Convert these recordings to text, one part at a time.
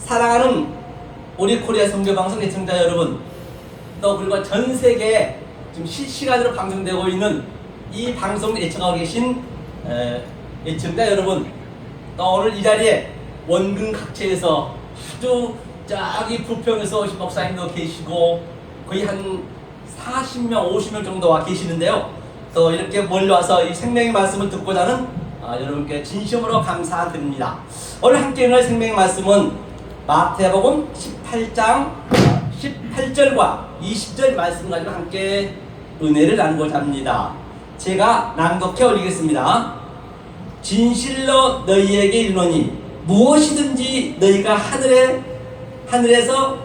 사랑하는 우리 코리아 선교방송 애청자 여러분, 또 그리고 전 세계에 지금 실시간으로 방송되고 있는 이 방송을 애청하고 계신 애청자 여러분, 또 오늘 이 자리에 원근 각지에서 아주 저기 부평에서 오신 목사님도 계시고 거의 한 40명, 50명 정도 와 계시는데요. 또 이렇게 몰려와서 이 생명의 말씀을 듣고자 하는 여러분께 진심으로 감사드립니다. 오늘 함께 읽을 생명의 말씀은 마태복음 18장 18절과 20절 말씀 가지고 함께 은혜를 나누고자 합니다. 제가 낭독해 올리겠습니다. 진실로 너희에게 이르노니 무엇이든지 너희가 하늘에서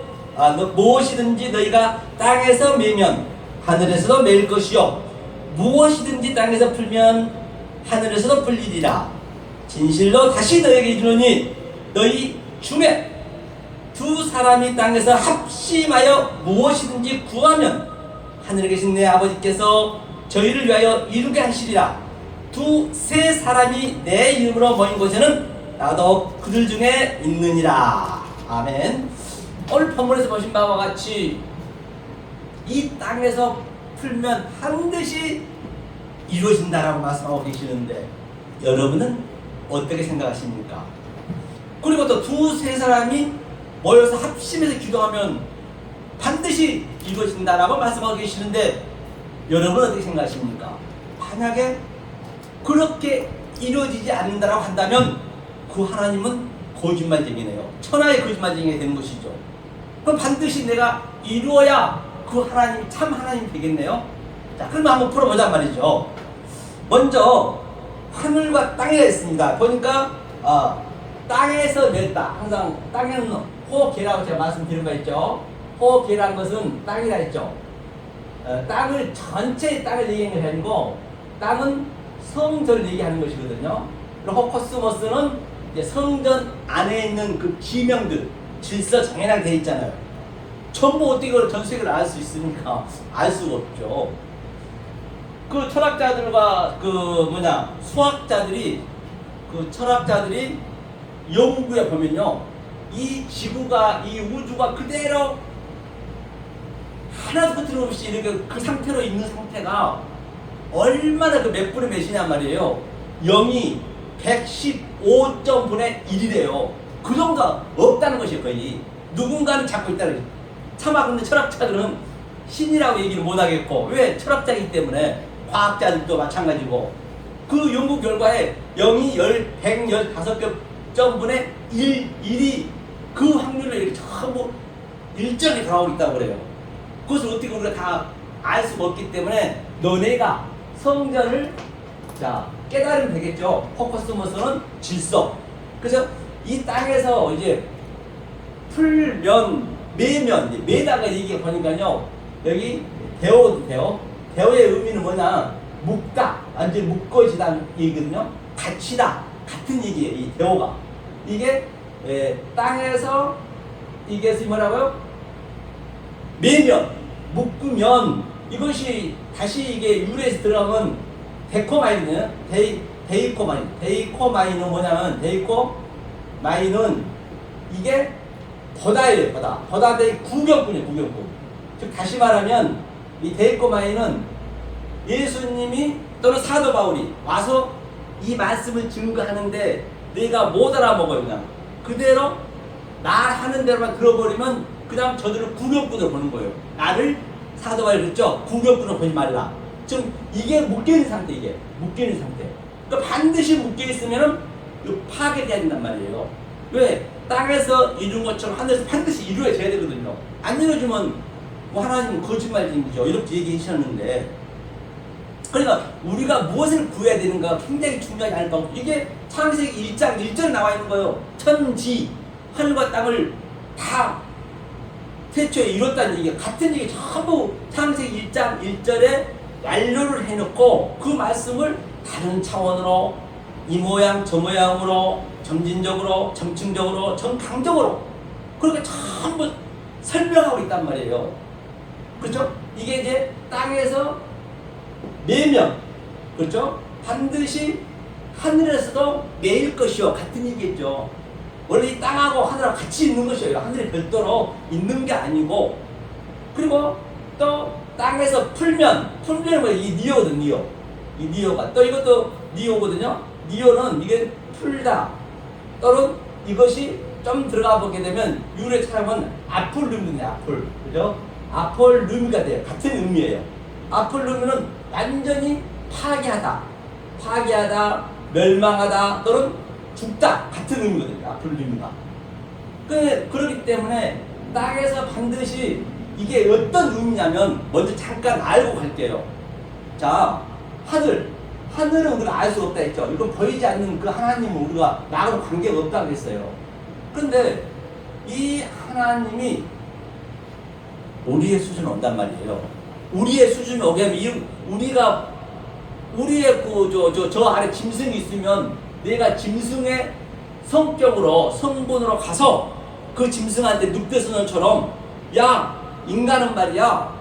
무엇이든지 너희가 땅에서 매면 하늘에서도 매일 것이요 무엇이든지 땅에서 풀면 하늘에서도 풀리리라. 진실로 다시 너희에게 이르노니 너희 중에 두 사람이 땅에서 합심하여 무엇이든지 구하면 하늘에 계신 내 아버지께서 저희를 위하여 이루게 하시리라. 두세 사람이 내 이름으로 모인 곳에는 나도 그들 중에 있느니라. 아멘. 오늘 본문에서 보신 바와 같이 이 땅에서 풀면 반드시 이루어진다라고 말씀하고 계시는데 여러분은 어떻게 생각하십니까? 그리고 또 두세 사람이 모여서 합심해서 기도하면 반드시 이루어진다라고 말씀하고 계시는데 여러분은 어떻게 생각하십니까? 만약에 그렇게 이루어지지 않는다라고 한다면 그 하나님은 거짓말쟁이네요. 천하의 거짓말쟁이가 되는 것이죠. 그럼 반드시 내가 이루어야 그 하나님이 참 하나님이 되겠네요. 자, 그러면 한번 풀어보자 말이죠. 먼저 하늘과 땅이가 있습니다. 보니까 땅에서 냈다. 항상 땅에는 호계라고 제가 말씀드린 바 있죠. 호계라는 것은 땅이라 했죠. 땅을 전체의 땅을 얘기하는 게 아니고 땅은 성전을 얘기하는 것이거든요. 그리고 호코스모스는 이제 성전 안에 있는 그 기명들, 질서 정연하게 되어 있잖아요. 전부 어떻게 그걸 전 세계를 알 수 있습니까? 알 수가 없죠. 그 철학자들과 수학자들이 철학자들이 연구해 보면요, 이 지구가, 이 우주가 그대로 하나도 틀림없이 이렇게 그 상태로 있는 상태가 얼마나 그 몇 분의 몇이냔 말이에요. 0이 115.분의 1이래요. 그 정도가 없다는 것이에요. 거의 누군가는 잡고 있다는 거죠. 차마 근데 철학자들은 신이라고 얘기를 못하겠고, 왜? 철학자이기 때문에. 과학자들도 마찬가지고 그 연구 결과에 0이 115.분의 1이 그 확률로 이렇게 전부 일정히 돌아오고 있다고 그래요. 그것을 어떻게 우리가 다 알 수가 없기 때문에 너네가 성전을 깨달으면 되겠죠. 호코스모스는 질서. 그래서 이 땅에서 이제 풀면, 매면, 매다가 얘기해 보니까요, 여기 대오의 의미는 뭐냐? 묶다, 완전히 묶어지다는 얘기거든요. 같이다, 같은 얘기예요. 이 대오가 이게 땅에서 이게 뭐라고요? 매면, 묶으면 이것이 다시 이게 유래에서 들어가면 데코마인은 데이코마인은 뭐냐면 데이코마인은 이게 보다예요. 보다의 구경꾼이에요. 구경꾼. 즉 다시 말하면 이 데이코마인은 예수님이 또는 사도 바울이 와서 이 말씀을 증거하는데 내가 못 알아먹어요. 그냥 그대로 말하는 대로만 들어버리면 그 다음 저들은 구경꾼으로 보는 거예요. 나를 사도 바울이 그랬죠. 구경꾼으로 보지 말라. 지금 이게 묶여있는 상태. 이게 묶여있는 상태. 그러니까 반드시 묶여있으면 파괴돼야 된단 말이에요. 왜? 땅에서 이룬 것처럼 하늘에서 반드시 이루어져야 되거든요. 안 이루어지면 하나님은 거짓말쟁이죠. 이렇게 얘기해 주셨는데, 그러니까 우리가 무엇을 구해야 되는가 굉장히 중요하지 않을까. 이게 창세기 1장 1절에 나와 있는 거예요. 천지, 하늘과 땅을 다 태초에 이뤘다는 얘기, 같은 얘기 전부 창세기 1장 1절에 완료를 해놓고 그 말씀을 다른 차원으로 이 모양 저 모양으로 점진적으로 점층적으로 정강적으로 그렇게 전부 설명하고 있단 말이에요. 그렇죠? 이게 이제 땅에서 매면, 그렇죠? 반드시 하늘에서도 매일 것이요, 같은 얘기겠죠. 원래 이 땅하고 하늘하고 같이 있는 것이에요. 하늘이 별도로 있는 게 아니고. 그리고 또 땅에서 풀면 뭐야? 이 니오거든, 니오. 이 니오가. 또 이것도 니오거든요. 니오는 이게 풀다. 또는 이것이 좀 들어가 보게 되면 유래 찾아보면 아폴루미네, 아폴. 그죠? 아폴루미가 돼요. 같은 의미예요. 아폴루미는 완전히 파괴하다, 멸망하다, 또는 죽다. 같은 의미거든요. 아폴루미가. 그렇기 때문에 땅에서 반드시 이게 어떤 의미냐면 먼저 잠깐 알고 갈게요. 자, 하늘은 우리가 알 수 없다 했죠. 이건 보이지 않는 그 하나님은 우리가 나하고 관계가 없다고 했어요. 그런데 이 하나님이 우리의 수준에 온단 말이에요. 우리의 수준에 오게 하면 우리의 저 아래 짐승이 있으면 내가 짐승의 성격으로 성분으로 가서 그 짐승한테 늑대소년처럼 야 인간은 말이야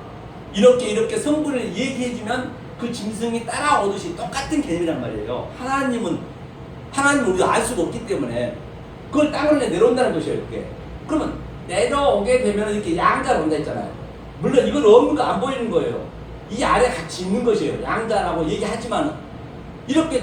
이렇게 성분을 얘기해주면 그 짐승이 따라오듯이 똑같은 개념이란 말이에요. 하나님은 우리가 알 수가 없기 때문에 그걸 땅으로 내려온다는 것이에요. 이렇게. 그러면 내려오게 되면 이렇게 양자로 온다 했잖아요. 물론 이건 없는 거 안 보이는 거예요. 이 아래 같이 있는 것이에요. 양자라고 얘기하지만 이렇게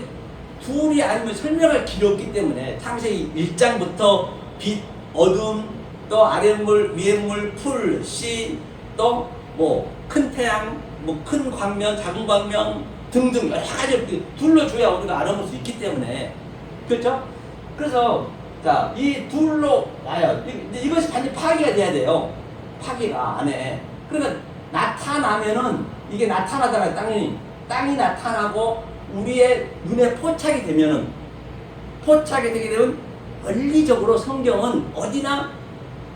둘이 아니면 설명할 길이 없기 때문에 창세기 1장부터 빛, 어둠, 또 아랫물, 위에물, 풀, 씨, 또 뭐 큰 태양, 뭐 큰 광명, 작은 광명 등등 여러 가지 둘러줘야 우리가 알아볼 수 있기 때문에 그렇죠? 그래서 자, 이 둘로 와요. 이것이 반드시 파괴가 돼야 돼요. 파괴가 안에. 그러니까 나타나면은 이게 나타나잖아요. 땅이 나타나고 우리의 눈에 포착이 되면은 되게 되면 원리적으로 성경은 어디나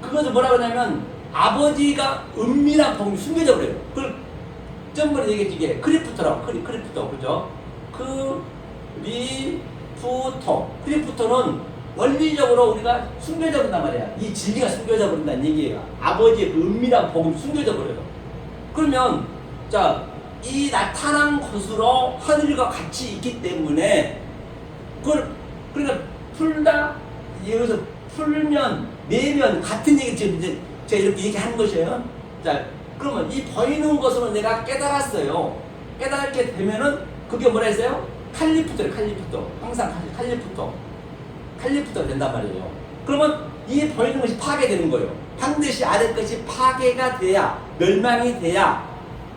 그것을 뭐라고 하냐면 아버지가 은밀한 복음이 숨겨져 버려요. 그걸 전번에 얘기했지 이게 크리프토라고 크리프토 그죠? 크리프토는 원리적으로 우리가 숨겨져 버린단 말이야. 이 진리가 숨겨져 버린다는 얘기예요. 아버지의 그 은밀한 복음이 숨겨져 버려요. 그러면 자, 이 나타난 것으로 하늘과 같이 있기 때문에 그러니까 풀다 여기서 풀면 내면 같은 얘기 지금 이제 제가 이렇게 얘기하는 것이에요. 자, 그러면 이 보이는 것으로 내가 깨달았어요. 깨닫게 되면은 그게 뭐라 했어요? 칼리프토래. 항상 칼리프토가 된단 말이에요. 그러면 이 보이는 것이 파괴되는 거예요. 반드시 아래 것이 파괴가 돼야, 멸망이 돼야,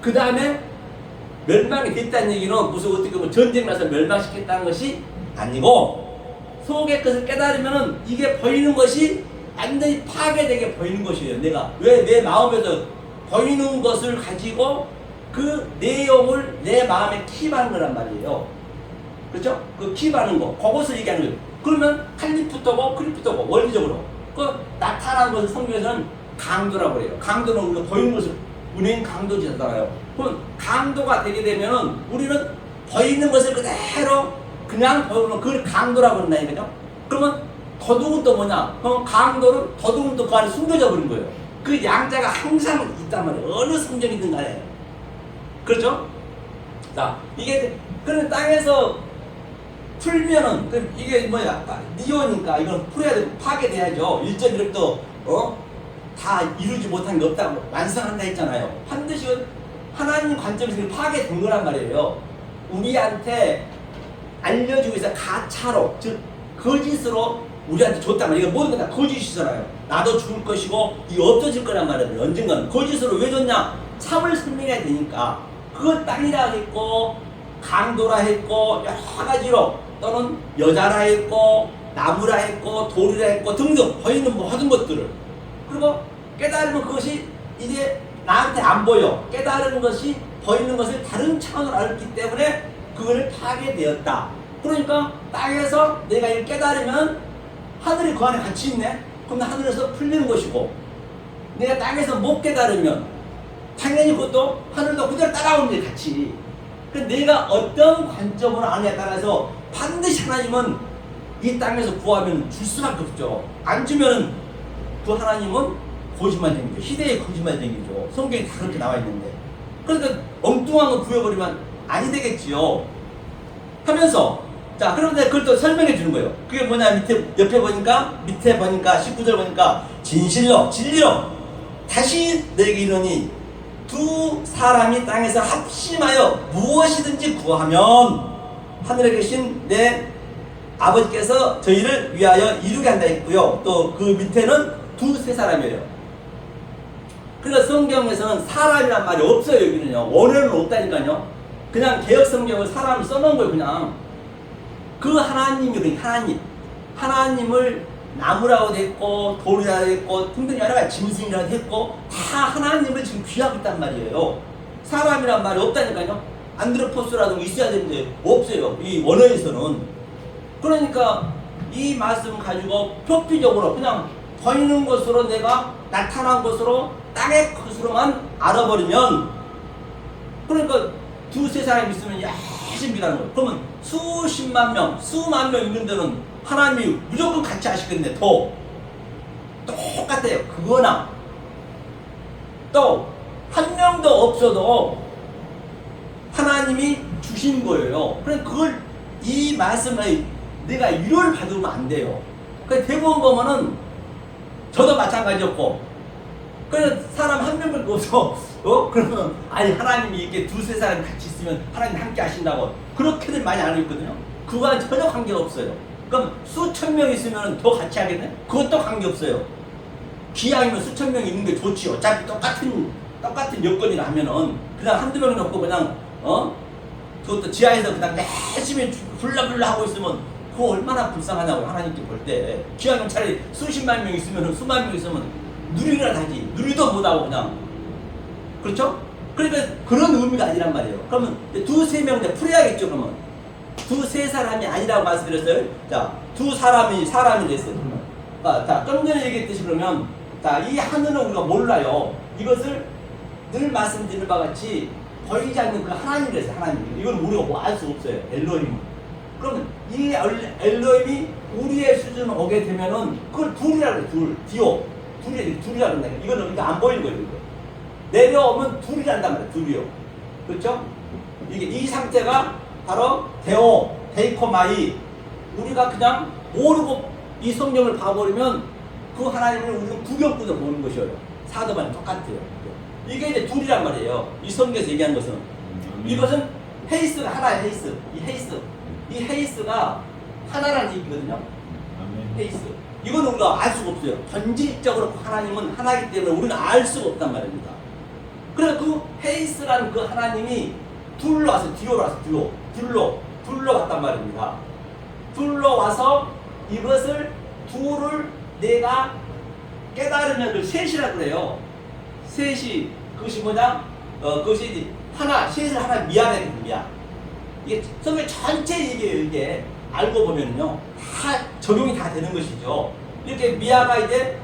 그 다음에 멸망이 됐다는 얘기는 무슨 어떻게 보면 전쟁 나서 멸망시켰다는 것이 아니고 속의 것을 깨달으면은 이게 보이는 것이 완전히 파괴되게 보이는 것이에요. 내가 왜 내 마음에서 보이는 것을 가지고 그 내용을 내 마음에 킵하는 거란 말이에요. 그렇죠? 그 킵하는 거, 그것을 얘기하는 거예요. 그러면 크리프토고 원리적으로 그 나타난 것을 성경에서는 강도라고 그래요. 강도는 우리가 보이는 것을 은행 강도지잖아요. 그럼 강도가 되게 되면은 우리는 보이는 것을 그대로 그냥 보이면 그걸 강도라고 그런다니까요. 그러면 도둑은 또 뭐냐? 그럼 강도는 도둑은 또 그 안에 숨겨져 버린 거예요. 그 양자가 항상 있단 말이에요. 어느 성경이든 간에. 그렇죠? 자, 이게 그런 땅에서 풀면은 이게 뭐야? 니오니까 이건 풀어야 되고 파괴돼야죠. 1.1도 다 이루지 못한 게 없다고 완성한다 했잖아요. 반드시 하나님 관점에서 파괴된 거란 말이에요. 우리한테 알려주고 있어 가차로, 즉 거짓으로 우리한테 줬단 말이에요. 모든 건 다 거짓이잖아요. 나도 죽을 것이고 이거 없어질 거란 말이에요. 언젠가는 거짓으로 왜 줬냐? 참을 설명해야 되니까. 그걸 땅이라 했고 강도라 했고 여러 가지로, 또는 여자라 했고 나무라 했고 돌이라 했고 등등 보이는 모든 것들을, 그리고 깨달으면 그것이 이제 나한테 안 보여. 깨달은 것이 보이는 것을 다른 차원으로 알기 때문에 그거를 파괴되었다. 그러니까 땅에서 내가 이걸 깨달으면 하늘이 그 안에 같이 있네. 그럼 하늘에서 풀리는 것이고, 내가 땅에서 못 깨달으면 당연히 그것도 하늘도 그대로 따라오는 게 같이. 그러니까 내가 어떤 관점으로 아느냐에 따라서 반드시 하나님은 이 땅에서 구하면 줄 수밖에 없죠. 안 주면은 그 하나님은 거짓말쟁이죠. 희대의 거짓말쟁이죠. 성경에 다 그렇게 나와 있는데. 그러니까 엉뚱한 거 구해버리면 아니 되겠지요. 하면서 자, 그런데 그걸 또 설명해 주는 거예요. 그게 뭐냐, 밑에 보니까 19절 보니까 진실로, 진리로 다시 내게 이르니 두 사람이 땅에서 합심하여 무엇이든지 구하면 하늘에 계신 내 아버지께서 저희를 위하여 이루게 한다 했고요. 또 그 밑에는 두세 사람이에요. 그러니까 성경에서는 사람이란 말이 없어요. 여기는요. 원어는 없다니까요. 그냥 개혁 성경을 사람을 써놓은 거예요. 그냥 그 하나님이 하나님을 나무라고 했고 돌이라고 했고 등등 여러 가지 짐승이라고 했고 다 하나님을 지금 귀하고 있단 말이에요. 사람이란 말이 없다니까요. 안드로포스라든가 있어야 되는데 없어요. 이 원어에서는. 그러니까 이 말씀 가지고 표피적으로 그냥 보이는 것으로 내가 나타난 것으로 땅의 것으로만 알아버리면, 그러니까 두세 사람이 있으면 열심히 일하는 거예요. 그러면 수십만 명, 수만 명 있는 데는 하나님이 무조건 같이 하시겠네. 똑같아요. 그거나 또 한 명도 없어도 하나님이 주신 거예요. 그래 그걸 이 말씀을 내가 위로를 받으면 안 돼요. 그 대부분 보면은 저도 마찬가지였고, 그래 사람 한 명밖에 없어. 그러면 아니 하나님이 이렇게 두세 사람이 같이 있으면 하나님 함께 하신다고 그렇게들 많이 알고 있거든요. 그거와 전혀 관계가 없어요. 그럼 수천 명 있으면 더 같이 하겠네? 그것도 관계 없어요. 기왕이면 수천 명 있는 게 좋지. 어차피 똑같은 여건이라 하면은 그냥 한두 명이 없고 그냥 그것도 지하에서 그냥 열심히 불라불라 하고 있으면 그거 얼마나 불쌍하냐고 하나님께 볼 때. 기왕이면 차라리 수십만 명 있으면 수만 명 있으면 누리라 하지. 누리도 못하고 그냥. 그렇죠? 그러니까 그런 의미가 아니란 말이에요. 그러면 두세 명 풀어야겠죠. 그러면 두세 사람이 아니라고 말씀드렸어요. 자, 두 사람이 됐어요. 자, 좀 전에 얘기했듯이 그러면 자, 이 하늘은 우리가 몰라요. 이것을 늘 말씀드린 바와 같이 보이지 않는 그 하나님이랬어요. 하나님. 이건 우리가 뭐 알 수 없어요. 엘로힘. 그러면 이 엘로힘이 우리의 수준을 오게 되면은 그걸 둘이라고 해요. 둘이라고 한다. 이거는 우리가 안 보이는 거예요. 이거. 내려오면 둘이란단 말이에요. 둘이요. 그렇죠? 이 상태가 바로 데이코마이. 우리가 그냥 모르고 이 성경을 봐버리면 그 하나님을 우리는 구경꾼으로 보는 것이에요. 사도반이 똑같아요. 이게 이제 둘이란 말이에요. 이 성경에서 얘기하는 것은. 이것은 헤이스가 하나의 헤이스. 이 헤이스가 하나라는 얘기거든요. 헤이스. 이건 우리가 알 수가 없어요. 본질적으로 하나님은 하나이기 때문에 우리는 알 수가 없단 말입니다. 그래서 그 헤이스라는 그 하나님이 둘로 와서 둘로 왔단 말입니다. 둘로 와서 이것을 둘을 내가 깨달으면 그 셋이라고 그래요. 셋이 그것이 뭐냐? 그것이 하나, 셋을 하나 미안해. 이게 성경 전체 얘기예요. 이게 알고 보면요 다 적용이 다 되는 것이죠. 이렇게 미아가 이제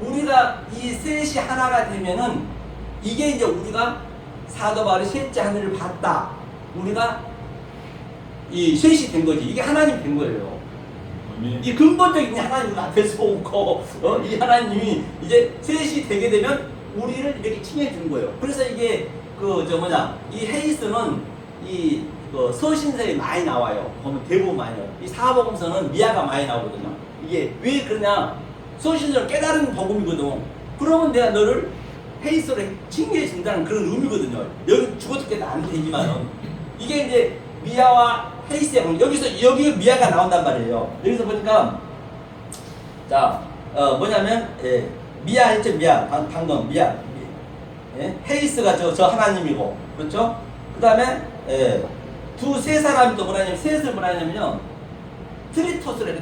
우리가 이 셋이 하나가 되면은 이게 이제 우리가 사도 바울이 셋째 하늘을 봤다. 우리가 이 셋이 된 거지. 이게 하나님 된 거예요. 이 근본적인 하나님 앞에서 오고 이 하나님이 이제 셋이 되게 되면 우리를 이렇게 칭해 주는 거예요. 그래서 이게 이 헤이스는 그 서신서에 많이 나와요. 보면 대부분 많이 나와요. 이 사복음서는 미아가 많이 나오거든요. 이게 왜 그러냐? 서신서를 깨달은 복음이거든. 그러면 내가 너를 헤이스로 칭해 준다는 그런 의미거든요. 여기 죽어도 깨도 안 되지만 이게 이제 미아와 헤이스의 여기 미아가 나온단 말이에요. 여기서 보니까 자 뭐냐면 미아 했죠. 방금 미아. 헤이스가 저 하나님이고 그렇죠? 그 다음에 두세 사람이 또 뭐라냐면 셋을 뭐라냐면요 트리토스래요.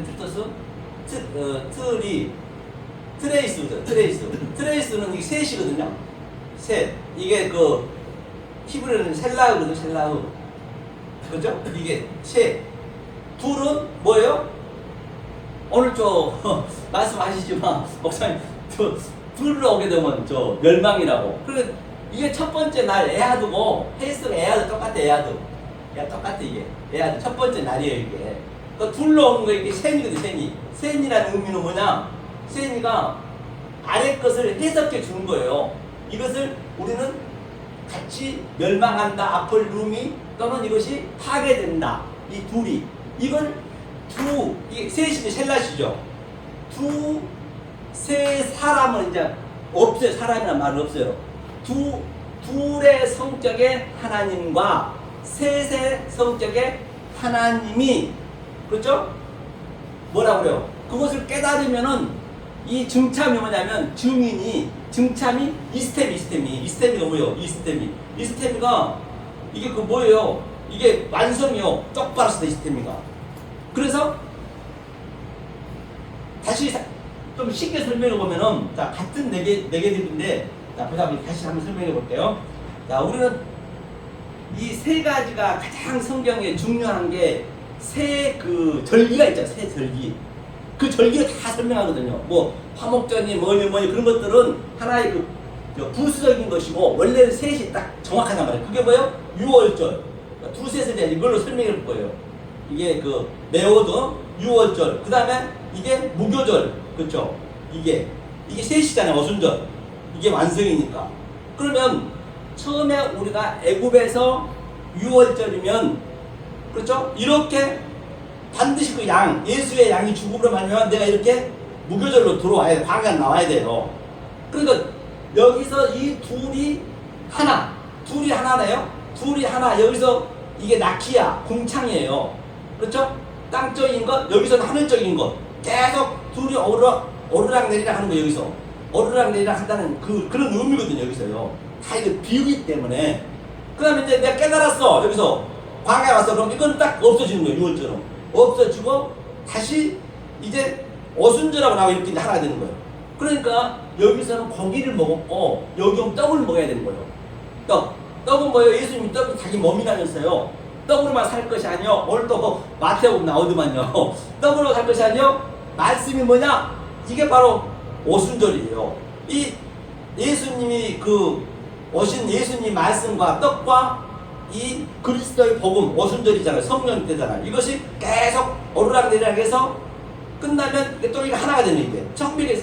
트레이스는 이게 셋이거든요. 셋. 이게 그 히브리어는 셀라흐거든요. 그죠? 이게 셋. 둘은 뭐예요? 오늘 말씀하시지만 목사님 둘로 오게 되면 멸망이라고. 그래 이게 첫 번째 날 에하드고 헤이스가 에하드 똑같아. 똑같아 이게. 에하드 첫 번째 날이에요 이게. 그 둘로 오는 거 이게 셈이거든. 셈이라는 의미는 뭐냐? 셈이가 아래 것을 해석해 주는 거예요. 이것을 우리는 같이 멸망한다. 앞을 룸이 또는 이것이 파괴된다. 이 둘이 이걸 이게 셋이 셀라시죠. 세 사람은 이제 없어요. 사람이란 말은 없어요. 둘의 성격의 하나님과 셋의 성격의 하나님이, 그렇죠? 뭐라고 그래요? 그것을 깨달으면은 이 증참이 뭐냐면 증참이 이스테미가 뭐예요? 이스테미가 이게 그 뭐예요? 이게 완성이요. 똑바로 쓰다 이스테미가. 그래서 다시 좀 쉽게 설명해 보면은, 자, 같은 네 개들인데, 자, 보자, 다시 한번 설명해 볼게요. 자, 우리는 이 세 가지가 가장 성경에 중요한 게 세 그 절기가 있죠. 세 절기. 그 절기를 다 설명하거든요. 뭐 화목절이 뭐니 그런 것들은 하나의 그 부수적인 것이고, 원래는 셋이 딱 정확하단 말이에요. 그게 뭐예요? 유월절. 두셋에 대한 이걸로 설명해 볼 거예요. 이게 그 매오도 유월절. 그 다음에 이게 무교절. 그렇죠? 이게 셋이잖아요. 어순절. 이게 완성이니까. 그러면 처음에 우리가 애굽에서 유월절이면, 그렇죠? 이렇게 반드시 그 예수의 양이 죽음으로 말미암아 내가 이렇게 무교절로 들어와야 돼. 광야에 나와야 돼요. 그러니까 여기서 이 둘이 하나네요. 둘이 하나. 여기서 이게 나키야, 궁창이에요. 그렇죠? 땅적인 것, 여기서는 하늘적인 것. 계속 둘이 오르락 내리락 하는 거. 여기서 오르락 내리락 한다는 그런 의미거든요. 여기서요. 다 이거 비유기 때문에. 그 다음에 이제 내가 깨달았어. 여기서 광야에 왔어. 그럼 이건 딱 없어지는 거예요. 유월절은 없어지고 다시 이제 어순절하고 나와 이렇게 하나가 되는 거예요. 그러니까 여기서는 고기를 먹었고 여기 떡을 먹어야 되는 거예요. 떡은 뭐예요? 예수님이 떡이 자기 몸이라면서요. 떡으로만 살 것이 아니요. 오늘 또 마태복음 나오더만요. 떡으로 살 것이 아니요. 말씀이 뭐냐? 이게 바로 오순절이에요. 이 예수님이 오신 예수님 말씀과 떡과 이 그리스도의 복음, 오순절이잖아요. 성령 때잖아요. 이것이 계속 오르락내리락해서 끝나면 또 이게 하나가 되는 게 청백에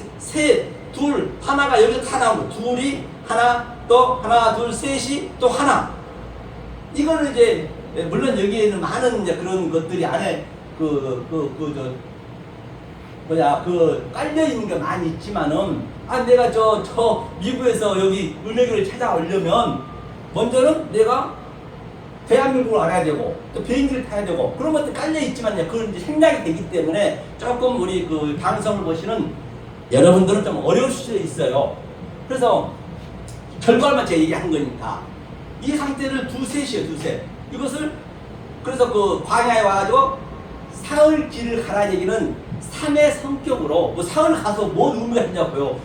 둘, 하나가 여기서 다 나오고 둘이 하나, 또 하나, 둘, 셋이 또 하나. 이거는 이제 물론 여기에는 많은 이제 그런 것들이 안에 깔려 있는 게 많이 있지만은, 내가 저 미국에서 여기 은혜교를 찾아오려면 먼저는 내가 대한민국을 알아야 되고 또 비행기를 타야 되고 그런 것들 깔려 있지만 그건 이제 생략이 되기 때문에 조금 우리 그 방송을 보시는 여러분들은 좀 어려울 수 있어요. 그래서 결과만 제가 얘기한 거니까 이 상태를 두셋. 이것을 그래서 그 광야에 와가지고 사흘 길을 가라는 얘기는 삶의 성격으로 사흘 가서 뭔 의미가 있냐고요.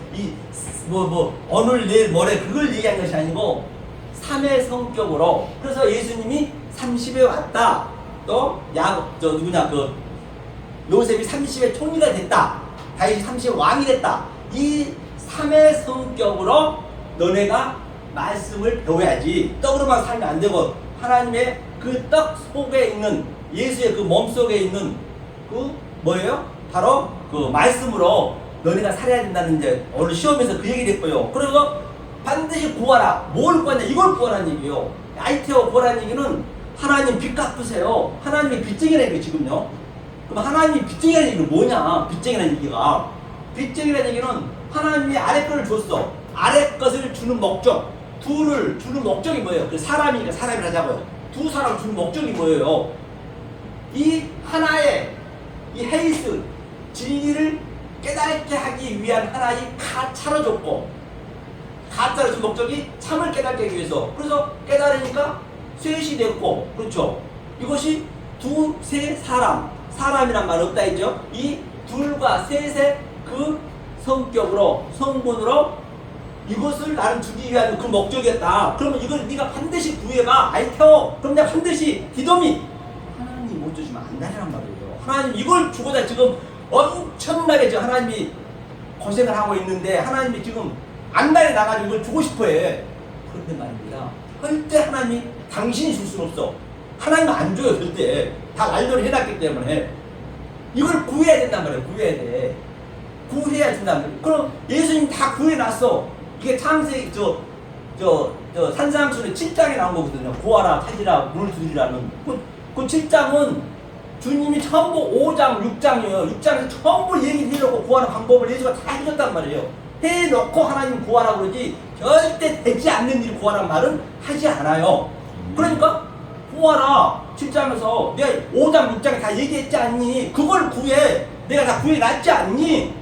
오늘 내일 모레 그걸 얘기한 것이 아니고 삶의 성격으로. 그래서 예수님이 30에 왔다. 또 요셉이 30의 총리가 됐다. 다윗이 30의 왕이 됐다. 이 삶의 성격으로 너네가 말씀을 배워야지. 떡으로만 살면 안 되고 하나님의 그 떡 속에 있는 예수의 그 몸 속에 있는 뭐예요? 바로 그 말씀으로 너네가 살아야 된다는 이제 오늘 시험에서 그 얘기를 했고요. 그래서 반드시 구하라. 뭘 구하냐? 이걸 구하라는 얘기예요. 아이테오 구하라는 얘기는 하나님 빚 갚으세요. 하나님이 빚쟁이라는 얘기 지금요. 그럼 하나님이 빚쟁이라는 얘기는 뭐냐? 빚쟁이라는 얘기가. 빚쟁이라는 얘기는 하나님이 아래 것을 줬어. 아래 것을 주는 목적. 둘을 주는 목적이 뭐예요? 그 사람이니까 사람이라자고요. 두 사람을 주는 목적이 뭐예요? 이 하나의 이 헤이스 진리를 깨닫게 하기 위한 하나의 가차를 줬고, 가짜를 준 목적이 참을 깨닫게 하기 위해서. 그래서 깨달으니까 셋이 됐고, 그렇죠? 이것이 사람이란 말 없다 했죠? 이 둘과 셋의 그 성격으로, 성분으로 이것을 나는 주기 위한 그 목적이었다. 그러면 이걸 네가 반드시 구해봐. 아이테오. 그럼 내가 반드시 디도미. 하나님 못 주시면 안 되란 말이에요. 하나님 이걸 주고자 지금 엄청나게 지금 하나님이 고생을 하고 있는데 하나님이 지금 안달이 나가지고 이걸 주고 싶어 해. 그런데 말입니다. 절대 하나님이 당신이 줄 수는 없어. 하나님은 안 줘요. 절대. 다 완료를 해놨기 때문에. 이걸 구해야 된단 말이에요. 구해야 돼. 구해야 된단 말이에요. 그럼 예수님 다 구해놨어. 이게 창세기 산상수훈의 7장에 나온 거거든요. 구하라, 찾으라, 문을 두드리라는. 그 7장은 주님이 전부 5장, 6장이에요. 6장에서 전부 얘기해놓고 구하는 방법을 예수가 다 해줬단 말이에요. 해놓고 하나님 구하라고 그러지 절대 되지 않는 일 구하란 말은 하지 않아요. 그러니까 구하라 7장에서 내가 5장, 6장에 다 얘기했지 않니? 그걸 구해. 내가 다 구해놨지 않니?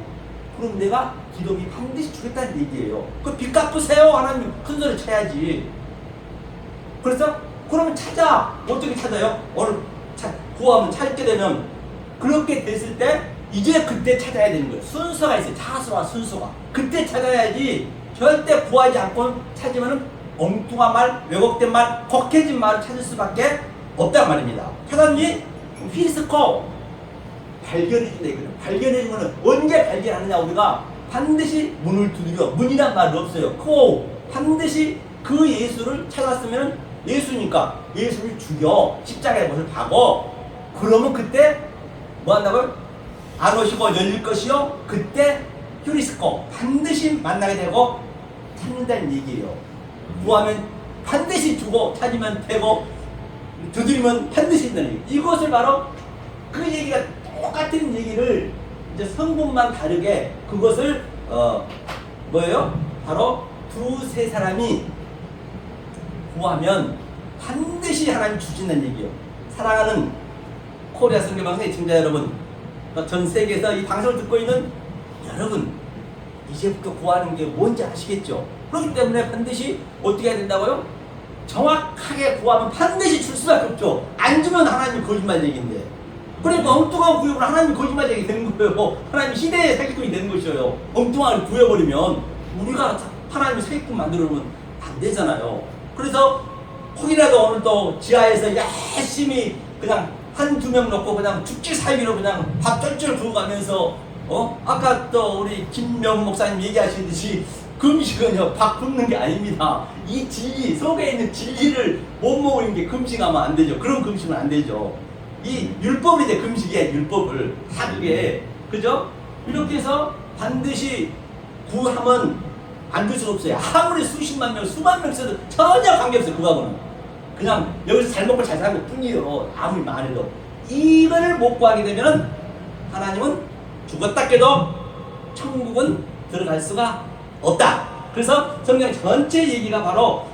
그럼 내가 기도비 반드시 주겠다는 얘기예요. 그 빚 갚으세요 하나님 큰 소리 쳐야지. 그래서 그러면 찾아. 어떻게 찾아요? 오늘 구하면 찾게 되면 그렇게 됐을 때 이제 그때 찾아야 되는 거예요. 순서가 있어요. 자수와 순서가. 그때 찾아야지 절대 구하지 않고 찾으면은 엉뚱한 말, 왜곡된 말, 곡해진 말을 찾을 수밖에 없단 말입니다. 찾았니? 휘스코 발견해준다 이거예요. 발견해주면은 언제 발견하느냐 우리가 반드시 문을 두드려. 문이란 말은 없어요. 코 반드시 그 예수를 찾았으면 예수니까 예수를 죽여 십자가의 못을 박어. 그러면 그때 뭐 한다고요? 안 오시고 열릴 것이요. 그때 휴리스코 반드시 만나게 되고 찾는다는 얘기예요. 구하면 반드시 주고 찾으면 되고 두드리면 반드시 있다는 얘기. 이것을 바로 그 얘기가 똑같은 얘기를 이제 성분만 다르게 그것을 뭐예요? 바로 두세 사람이 구하면 반드시 하나님 주신다는 얘기예요. 사랑하는 코리아 선교방송의 시청자 여러분, 전 세계에서 이 방송을 듣고 있는 여러분, 이제부터 구하는 게 뭔지 아시겠죠? 그렇기 때문에 반드시 어떻게 해야 된다고요? 정확하게 구하면 반드시 줄 수밖에 없죠. 안 주면 하나님 거짓말 얘기인데. 그러니까 엉뚱한 구역을 하나님 거짓말 얘기 되는 거예요. 하나님 시대의 사기꾼이 되는 것이에요. 엉뚱하게 구해버리면 우리가 하나님의 사기꾼 만들어놓으면 안 되잖아요. 그래서 혹이라도 오늘도 지하에서 열심히 그냥 한두 명 놓고 그냥 죽지 살기로 그냥 밥 쩔쩔 부어가면서 아까 또 우리 김명 목사님 얘기하시듯이 금식은요 밥 굶는 게 아닙니다. 이 진리 속에 있는 진리를 못 먹는 게 금식하면 안 되죠. 그런 금식은 안 되죠. 이 율법을 이제 금식이에요. 율법을 다 그게 그죠? 이렇게 해서 반드시 구하면 안 줄 수가 없어요. 아무리 수십만 명 수만 명 써도 전혀 관계없어요. 그거하고는 그냥 여기서 잘 먹고 잘 사는 것 뿐이에요. 아무리 말해도 이걸 못 구하게 되면 하나님은 죽었다 깨도 천국은 들어갈 수가 없다. 그래서 성경 전체 얘기가 바로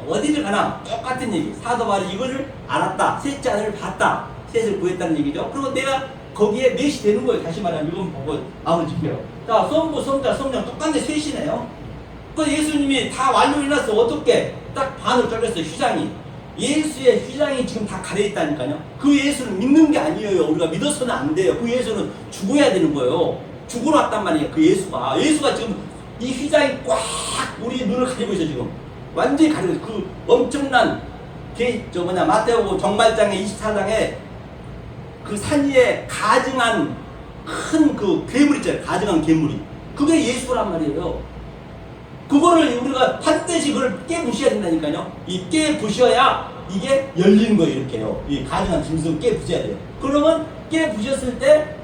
어디를 가나 똑같은 얘기. 사도 바울이 이거를 알았다. 셋째 아들을 봤다. 셋을 구했다는 얘기죠. 그리고 내가 거기에 넷이 되는 거예요. 다시 말하면 이건 보고 아무 지켜요. 자, 성부, 성자, 성령 똑같네. 셋이네요. 그 예수님이 다 완료해놨어. 어떻게? 딱 반으로 잘렸어요. 휘장이. 예수의 휘장이 지금 다 가려있다니까요. 그 예수는 믿는 게 아니에요. 우리가 믿어서는 안 돼요. 그 예수는 죽어야 되는 거예요. 죽으러 왔단 말이에요. 그 예수가. 예수가 지금 이 휘장이 꽉 우리 눈을 가리고 있어 지금. 완전히 가리고 있어. 그 엄청난 마태복음 정말장의 24장에 그 산 위에 가증한 큰 그 괴물 있잖아요. 가증한 괴물이. 그게 예수란 말이에요. 그거를 우리가 반드시 그걸 깨부셔야 된다니까요. 이 깨부셔야 이게 열리는 거예요. 이렇게요. 이 가증한 짐승을 깨부셔야 돼요. 그러면 깨부셨을 때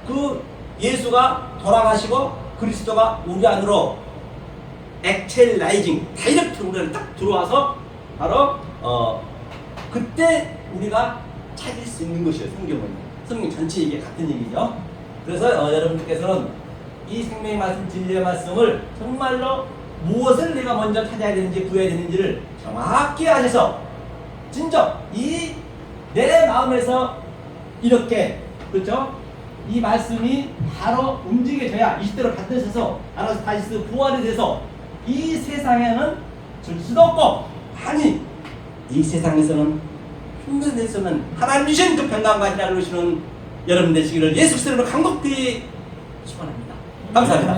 그 예수가 돌아가시고 그리스도가 우리 안으로 액첼라이징 다이렉트 우리를 딱 들어와서 바로 그때 우리가 찾을 수 있는 것이에요. 성경은. 성경 전체 얘기 같은 얘기죠. 그래서 여러분들께서는 이 생명의 말씀, 진리의 말씀을 정말로 무엇을 내가 먼저 찾아야 되는지 구해야 되는지를 정확히 아셔서 진정 이 내 마음에서 이렇게 그렇죠? 이 말씀이 바로 움직여져야 이 시대로 받으셔서 알아서 다시 부활이 돼서 이 세상에는 줄 수도 없고 아니 이 세상에서는 힘든 데서는 하나님 주신 그 평강과 이루시는 여러분 되시기를 예수 그리스도로 간곡히 축원합니다. 감사합니다.